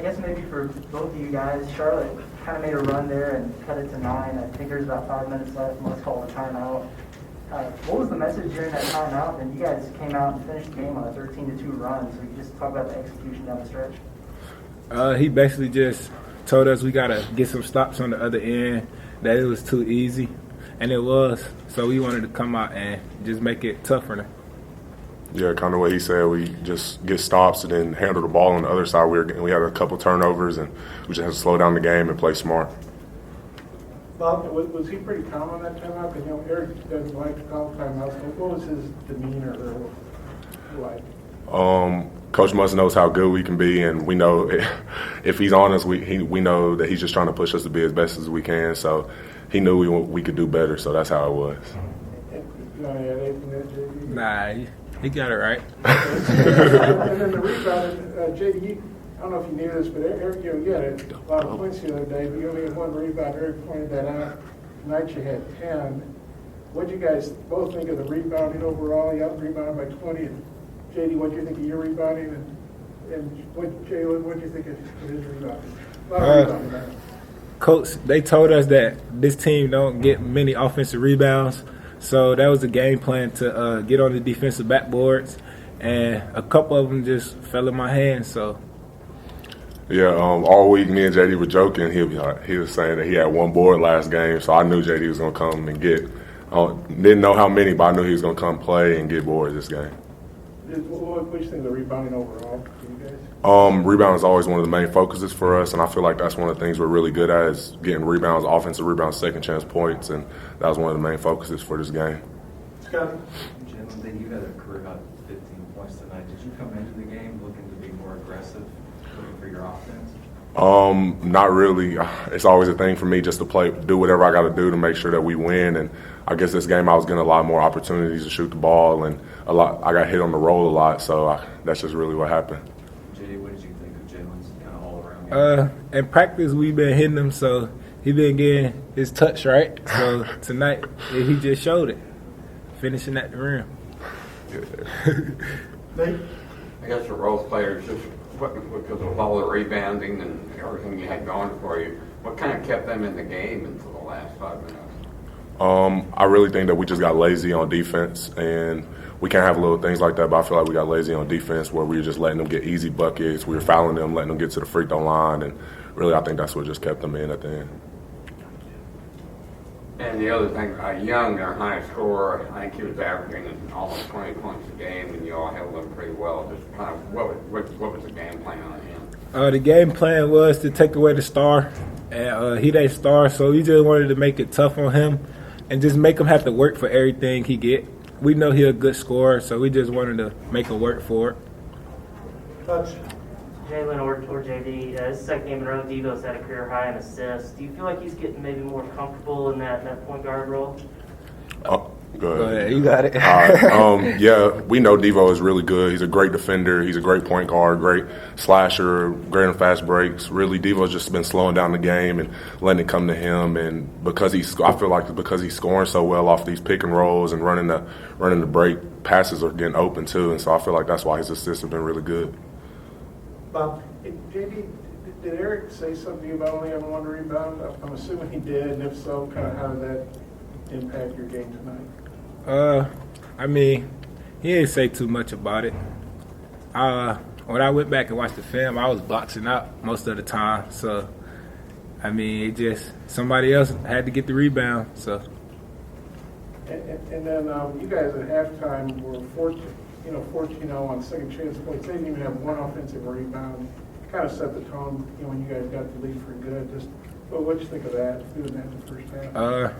guess maybe for both of you guys, Charlotte kind of made a run there and cut it to 9. I think there's about 5 minutes left, and let's call it a timeout. What was the message during that timeout? And you guys came out and finished the game on a 13-2 run, so you just talk about the execution down the stretch. He basically just told us we got to get some stops on the other end, that it was too easy, and it was. So we wanted to come out and just make it tough for them. Yeah, kind of what he said. We just get stops and then handle the ball on the other side. We had a couple turnovers, and we just had to slow down the game and play smart. Bob, was he pretty calm on that timeout? Because, Eric doesn't like to call timeouts. What was his demeanor like? Coach Must knows how good we can be, and we know if he's on us, we know that he's just trying to push us to be as best as we can. So he knew we could do better, so that's how it was. Nah, he got it right. And then the rebound, JD, I don't know if you knew this, but Eric, you had a lot of points the other day, but you only had 1 rebound. Eric pointed that out. Tonight you had 10. What did you guys both think of the rebounding overall? You out-rebounded by 20. JD, what do you think of your rebounding? And Jaylin, what do you think of his rebounding? A lot of rebounding, man. Coach, they told us that this team don't get many offensive rebounds, so that was the game plan to get on the defensive backboards, and a couple of them just fell in my hands. So. Yeah, all week me and JD were joking. He was saying that he had 1 board last game, so I knew JD was going to come and get. Didn't know how many, but I knew he was going to come play and get boards this game. What do you think of the rebounding overall for you guys? Rebound is always one of the main focuses for us, and I feel like that's one of the things we're really good at is getting rebounds, offensive rebounds, second chance points, and that was one of the main focuses for this game. Scott? Jaylin, you had a career high 15 points tonight. Did you come into the game looking to be more aggressive, looking for your offense? Not really. It's always a thing for me just to do whatever I got to do to make sure that we win. And I guess this game I was getting a lot more opportunities to shoot the ball, and I got hit on the roll a lot. So that's just really what happened. JD, what did you think of Jaylin's kind of all-around game? In practice, we've been hitting him, so he been getting his touch right. So tonight, he just showed it, finishing at the rim. I guess the role players, just because of all the rebounding and everything you had going for you, what kind of kept them in the game until the last 5 minutes? I really think that we just got lazy on defense, and we can't have little things like that, but I feel like we got lazy on defense where we were just letting them get easy buckets. We were fouling them, letting them get to the free throw line, and really I think that's what just kept them in at the end. And the other thing, Young, their highest scorer, I think he was averaging almost 20 points a game, and you all held him pretty well. Just kind of what was the game plan on him? The game plan was to take away the star, and he ain't star, so we just wanted to make it tough on him and just make him have to work for everything he get. We know he's a good scorer, so we just wanted to make him work for it. Touch. Jaylin or JD, this is the second game in a row Devo's had a career high in assists. Do you feel like he's getting maybe more comfortable in that point guard role? Go ahead. You got it. Yeah, we know Devo is really good. He's a great defender. He's a great point guard, great slasher, great on fast breaks. Really, Devo's just been slowing down the game and letting it come to him. And I feel like because he's scoring so well off these pick and rolls and running the break, passes are getting open too. And so I feel like that's why his assists have been really good. Bob, JD, did Eric say something about only having 1 rebound? I'm assuming he did, and if so, kind of how did that impact your game tonight? I mean, he didn't say too much about it. When I went back and watched the film, I was boxing out most of the time. So, I mean, it just somebody else had to get the rebound. So. And then you guys at halftime were 14-0 on second chance points. They didn't even have 1 offensive rebound. Kind of set the tone, when you guys got the lead for good. What'd you think of that? Doing that in the first half?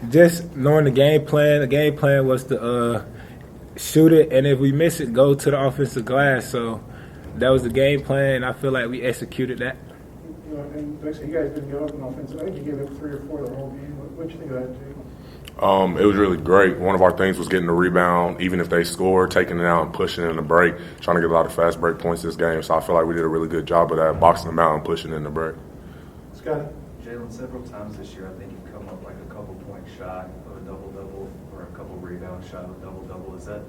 Just knowing the game plan. The game plan was to shoot it, and if we miss it, go to the offensive glass. So that was the game plan, and I feel like we executed that. And like I said, you guys didn't give up on offense. I think you gave up 3 or 4 the whole game. What'd you think of that, Jay? It was really great. One of our things was getting the rebound, even if they scored, taking it out and pushing it in the break, trying to get a lot of fast break points this game. So I feel like we did a really good job of that, boxing them out and pushing in the break. Scott? Jaylin, several times this year, I think you've come up like a couple point shot of a double-double or a couple rebound shot of a double-double. Is that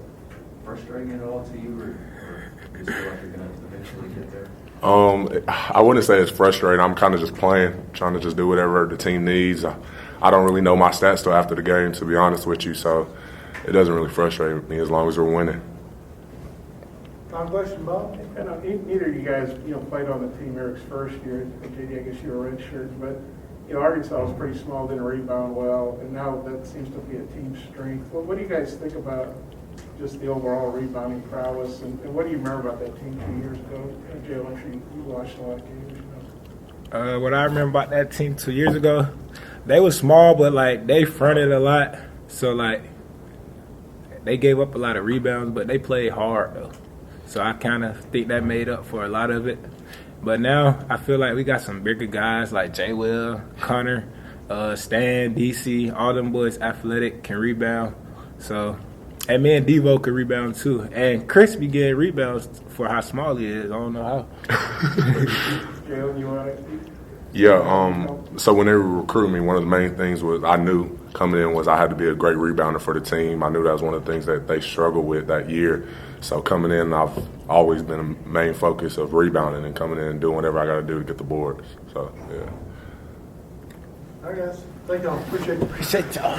frustrating at all to you, or do you feel like you're going to eventually get there? I wouldn't say it's frustrating. I'm kind of just playing, trying to just do whatever the team needs. I don't really know my stats till after the game, to be honest with you, so it doesn't really frustrate me as long as we're winning. Final question, Bob? I know neither of you guys, played on the team Eric's first year. JD, I guess you were a red shirt, but Arkansas was pretty small, didn't rebound well, and now that seems to be a team strength. What do you guys think about just the overall rebounding prowess, and what do you remember about that team 2 years ago? Jay, I'm sure you watched a lot of games. What I remember about that team 2 years ago, they were small, but like they fronted a lot, so like they gave up a lot of rebounds, but they played hard though. So I kind of think that made up for a lot of it. But now I feel like we got some bigger guys like J. Will, Connor, Stan, DC, all them boys athletic, can rebound. So, and me and Devo can rebound too. And Chris be getting rebounds for how small he is. I don't know how. Jaylin, you want to? Yeah, so when they were recruiting me, one of the main things was I knew coming in was I had to be a great rebounder for the team. I knew that was one of the things that they struggled with that year. So coming in, I've always been a main focus of rebounding and coming in and doing whatever I got to do to get the boards. So, yeah. All right, guys. Thank y'all. Appreciate it. Appreciate y'all.